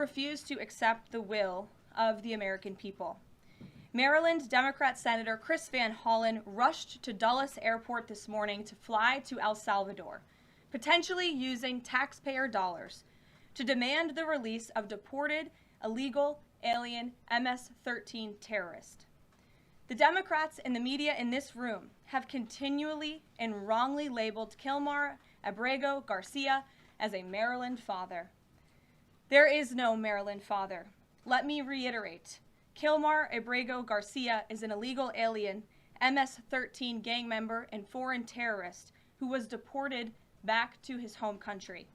refuse to accept the will of the American people. Maryland Democrat Senator Chris Van Hollen rushed to Dulles Airport this morning to fly to El Salvador, potentially using taxpayer dollars, to demand the release of deported illegal alien MS-13 terrorist. The Democrats and the media in this room have continually and wrongly labeled Kilmar Abrego Garcia as a Maryland father. There is no Maryland father. Let me reiterate. Kilmar Abrego Garcia is an illegal alien, MS-13 gang member and foreign terrorist who was deported back to his home country.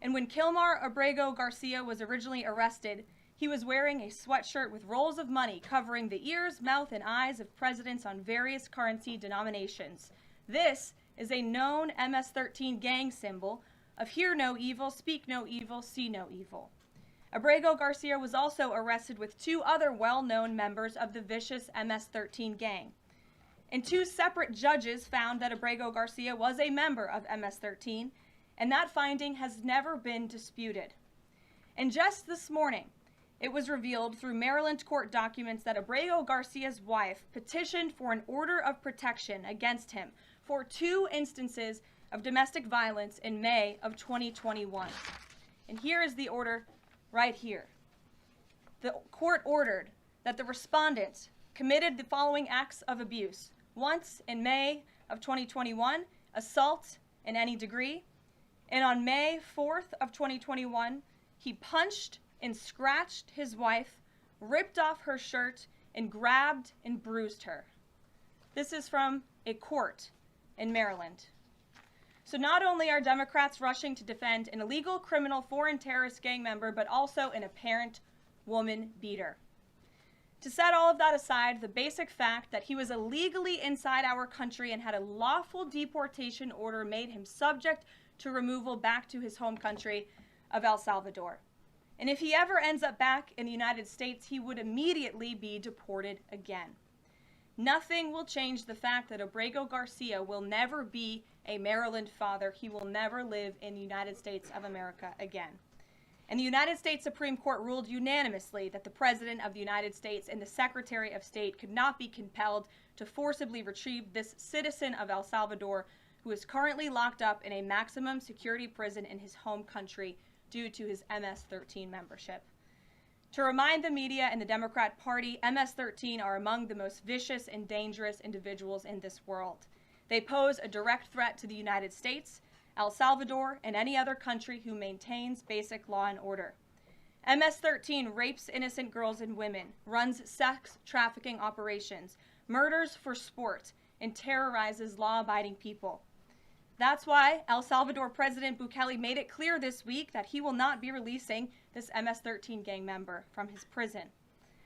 And when Kilmar Abrego Garcia was originally arrested, he was wearing a sweatshirt with rolls of money covering the ears, mouth, and eyes of presidents on various currency denominations. This is a known MS-13 gang symbol of hear no evil, speak no evil, see no evil. Abrego Garcia was also arrested with two other well-known members of the vicious MS-13 gang. And two separate judges found that Abrego Garcia was a member of MS-13, and that finding has never been disputed. And just this morning, it was revealed through Maryland court documents that Abrego Garcia's wife petitioned for an order of protection against him for 2 instances of domestic violence in May of 2021. And here is the order right here. The court ordered that the respondent committed the following acts of abuse. Once in May of 2021, assault in any degree. And on May 4th of 2021, he punched and scratched his wife, ripped off her shirt, and grabbed and bruised her. This is from a court in Maryland. So not only are Democrats rushing to defend an illegal criminal foreign terrorist gang member, but also an apparent woman beater. To set all of that aside, the basic fact that he was illegally inside our country and had a lawful deportation order made him subject to removal back to his home country of El Salvador. And if he ever ends up back in the United States, he would immediately be deported again. Nothing will change the fact that Abrego Garcia will never be a Maryland father. He will never live in the United States of America again. And the United States Supreme Court ruled unanimously that the President of the United States and the Secretary of State could not be compelled to forcibly retrieve this citizen of El Salvador who is currently locked up in a maximum security prison in his home country due to his MS-13 membership. To remind the media and the Democrat Party, MS-13 are among the most vicious and dangerous individuals in this world. They pose a direct threat to the United States, El Salvador, and any other country who maintains basic law and order. MS-13 rapes innocent girls and women, runs sex trafficking operations, murders for sport, and terrorizes law-abiding people. That's why El Salvador President Bukele made it clear this week that he will not be releasing this MS-13 gang member from his prison.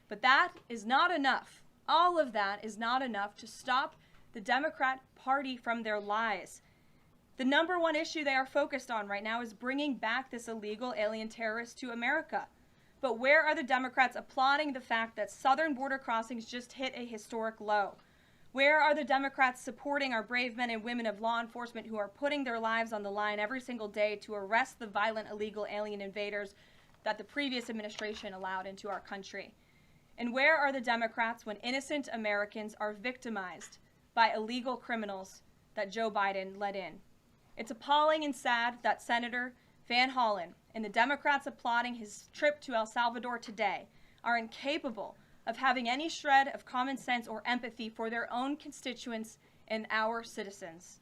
But that is not enough. All of that is not enough to stop the Democrat Party from their lies. The number one issue they are focused on right now is bringing back this illegal alien terrorist to America. But where are the Democrats applauding the fact that southern border crossings just hit a historic low? Where are the Democrats supporting our brave men and women of law enforcement who are putting their lives on the line every single day to arrest the violent illegal alien invaders that the previous administration allowed into our country? And where are the Democrats when innocent Americans are victimized by illegal criminals that Joe Biden let in? It's appalling and sad that Senator Van Hollen and the Democrats applauding his trip to El Salvador today are incapable of having any shred of common sense or empathy for their own constituents and our citizens.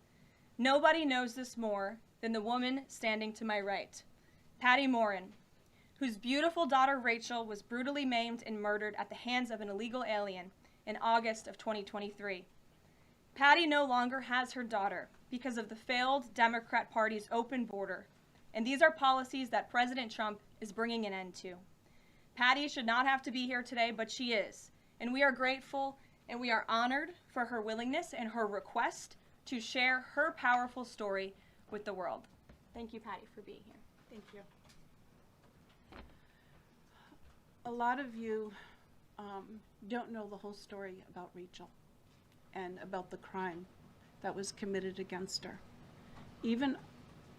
Nobody knows this more than the woman standing to my right, Patty Morin, whose beautiful daughter Rachel was brutally maimed and murdered at the hands of an illegal alien in August of 2023. Patty no longer has her daughter because of the failed Democrat Party's open border, and these are policies that President Trump is bringing an end to. Patty should not have to be here today, but she is, and we are grateful and we are honored for her willingness and her request to share her powerful story with the world. Thank you, Patty, for being here. Thank you. A lot of you don't know the whole story about Rachel and about the crime that was committed against her. Even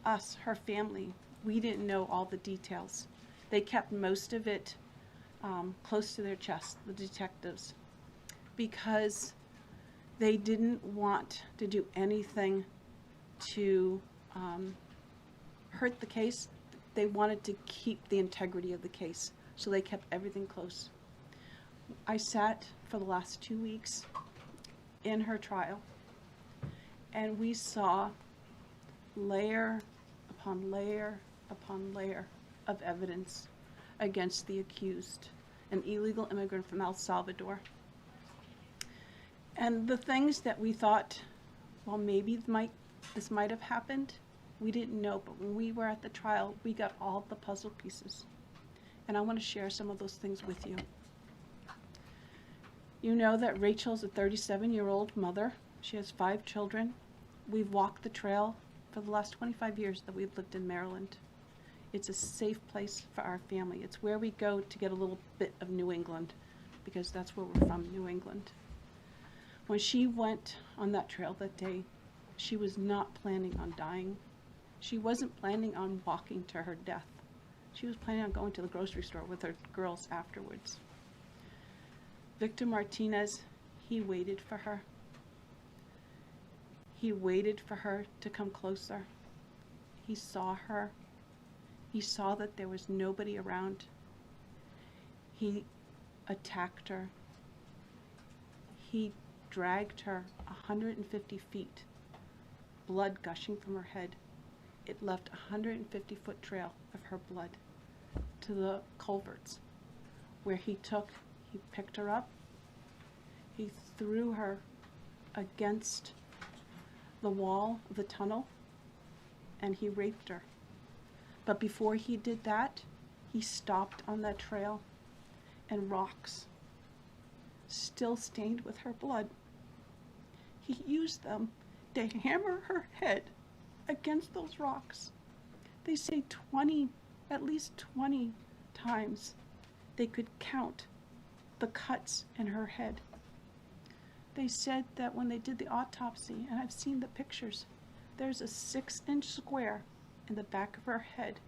us, her family, we didn't know all the details. They kept most of it close to their chest, the detectives, because they didn't want to do anything to hurt the case. They wanted to keep the integrity of the case, so they kept everything close. I sat for the last 2 weeks in her trial, and we saw layer upon layer upon layer of evidence against the accused, an illegal immigrant from El Salvador. And the things that we thought, well, maybe this might have happened, we didn't know. But when we were at the trial, we got all the puzzle pieces. And I want to share some of those things with you. You know that Rachel's a 37-year-old mother. She has 5 children. We've walked the trail for the last 25 years that we've lived in Maryland. It's a safe place for our family. It's where we go to get a little bit of New England, because that's where we're from, New England. When she went on that trail that day, she was not planning on dying. She wasn't planning on walking to her death. She was planning on going to the grocery store with her girls afterwards. Victor Martinez, he waited for her. He waited for her to come closer. He saw her. He saw that there was nobody around. He attacked her. He dragged her 150 feet, blood gushing from her head. It left a 150-foot trail of her blood to the culverts, where he picked her up, he threw her against the wall of the tunnel, and he raped her. But before he did that, he stopped on that trail, and rocks, still stained with her blood, he used them to hammer her head against those rocks. They say at least 20 times they could count the cuts in her head. They said that when they did the autopsy, and I've seen the pictures, there's a 6-inch square in the back of her head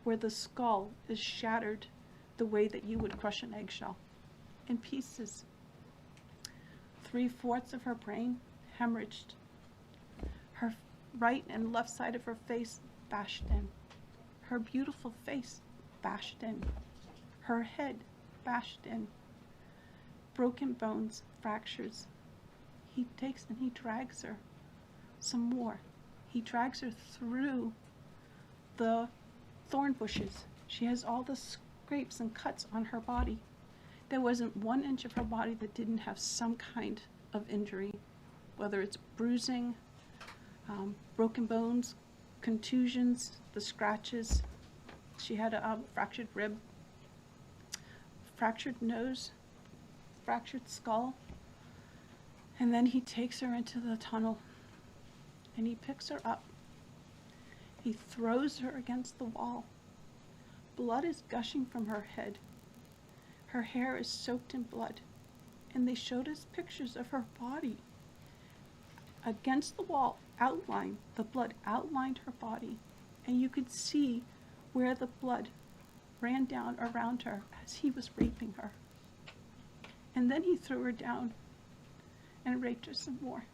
where the skull is shattered the way that you would crush an eggshell in pieces. 3/4 of her brain hemorrhaged. Her right and left side of her face bashed in. Her beautiful face bashed in. Her head bashed in. Broken bones, fractures. He takes and he drags her some more. He drags her through the thorn bushes. She has all the scrapes and cuts on her body. There wasn't 1 inch of her body that didn't have some kind of injury, whether it's bruising, broken bones, contusions, the scratches. She had a fractured rib, fractured nose, fractured skull. And then he takes her into the tunnel, and he picks her up. He throws her against the wall. Blood is gushing from her head. Her hair is soaked in blood. And they showed us pictures of her body against the wall, outlined. The blood outlined her body. And you could see where the blood ran down around her as he was raping her. And then he threw her down and raped her some more.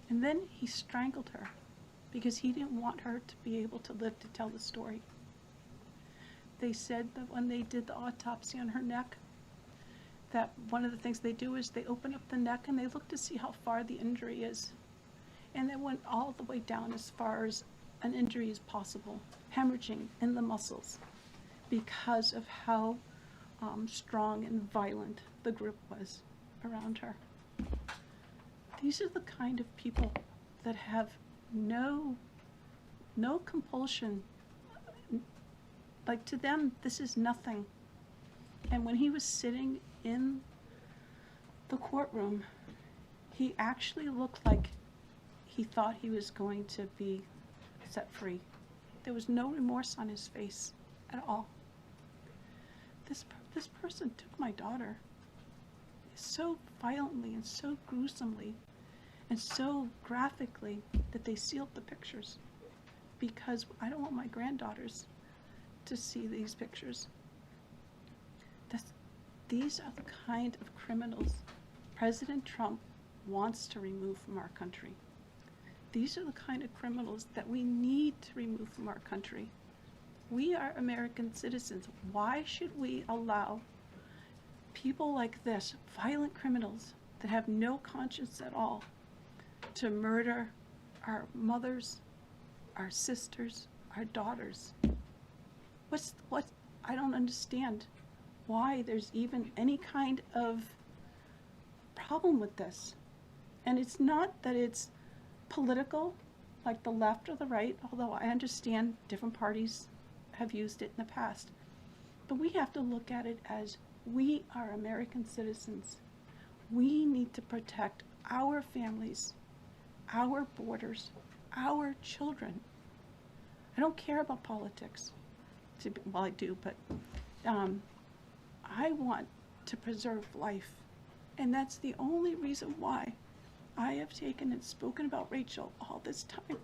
And then he strangled her because he didn't want her to be able to live to tell the story. They said that when they did the autopsy on her neck, that one of the things they do is they open up the neck and they look to see how far the injury is. And they went all the way down as far as an injury is possible, hemorrhaging in the muscles because of how strong and violent the grip was around her. These are the kind of people that have no compulsion. Like, to them, this is nothing. And when he was sitting in the courtroom, he actually looked like he thought he was going to be set free. There was no remorse on his face at all. This person took my daughter so violently and so gruesomely and so graphically that they sealed the pictures, because I don't want my granddaughters to see these pictures. These are the kind of criminals President Trump wants to remove from our country. These are the kind of criminals that we need to remove from our country. We are American citizens. Why should we allow people like this, violent criminals that have no conscience at all, to murder our mothers, our sisters, our daughters? I don't understand why there's even any kind of problem with this. And it's not that it's political, like the left or the right, although I understand different parties have used it in the past. But we have to look at it as we are American citizens. We need to protect our families, our borders, our children. I don't care about politics. Well, I do, but I want to preserve life. And that's the only reason why I have taken and spoken about Rachel all this time.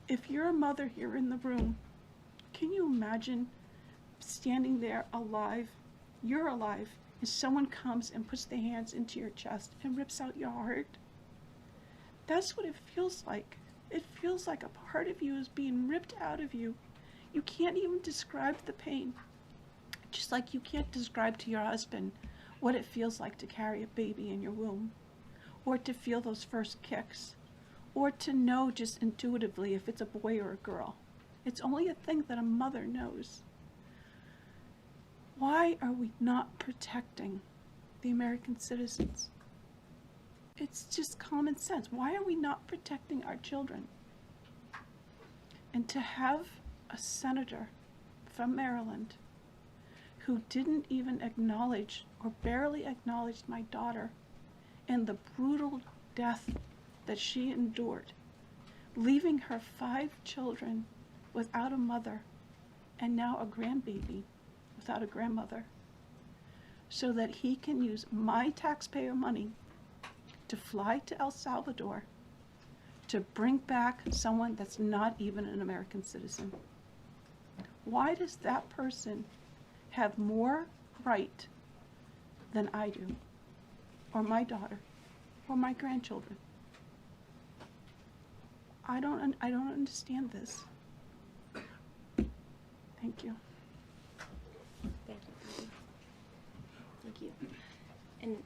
If you're a mother here in the room, can you imagine standing there alive? You're alive, and someone comes and puts their hands into your chest and rips out your heart? That's what it feels like. It feels like a part of you is being ripped out of you. You can't even describe the pain. Just like you can't describe to your husband what it feels like to carry a baby in your womb, or to feel those first kicks, or to know just intuitively if it's a boy or a girl. It's only a thing that a mother knows. Why are we not protecting the American citizens? It's just common sense. Why are we not protecting our children? And to have a senator from Maryland who didn't even acknowledge or barely acknowledged my daughter and the brutal death that she endured, leaving her 5 children without a mother and now a grandbaby without a grandmother, so that he can use my taxpayer money to fly to El Salvador to bring back someone that's not even an American citizen. Why does that person have more right than I do, or my daughter, or my grandchildren? I don't understand this. Thank you. Thank you. Thank you. And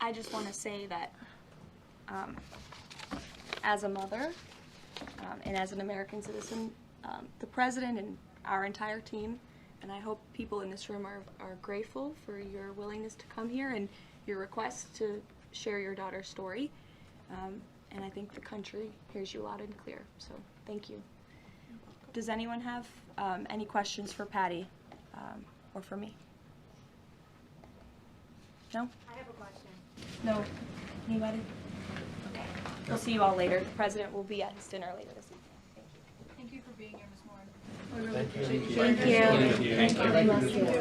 I just want to say that as a mother and as an American citizen, the president and our entire team, and I hope people in this room are grateful for your willingness to come here and your request to share your daughter's story. And I think the country hears you loud and clear. So thank you. Does anyone have any questions for Patty or for me? No? I have a question. No? Anybody? Okay. We'll see you all later. The president will be at his dinner later this evening. Thank you. Thank you for being here, Ms. Moore. Thank you. Thank you. Thank you.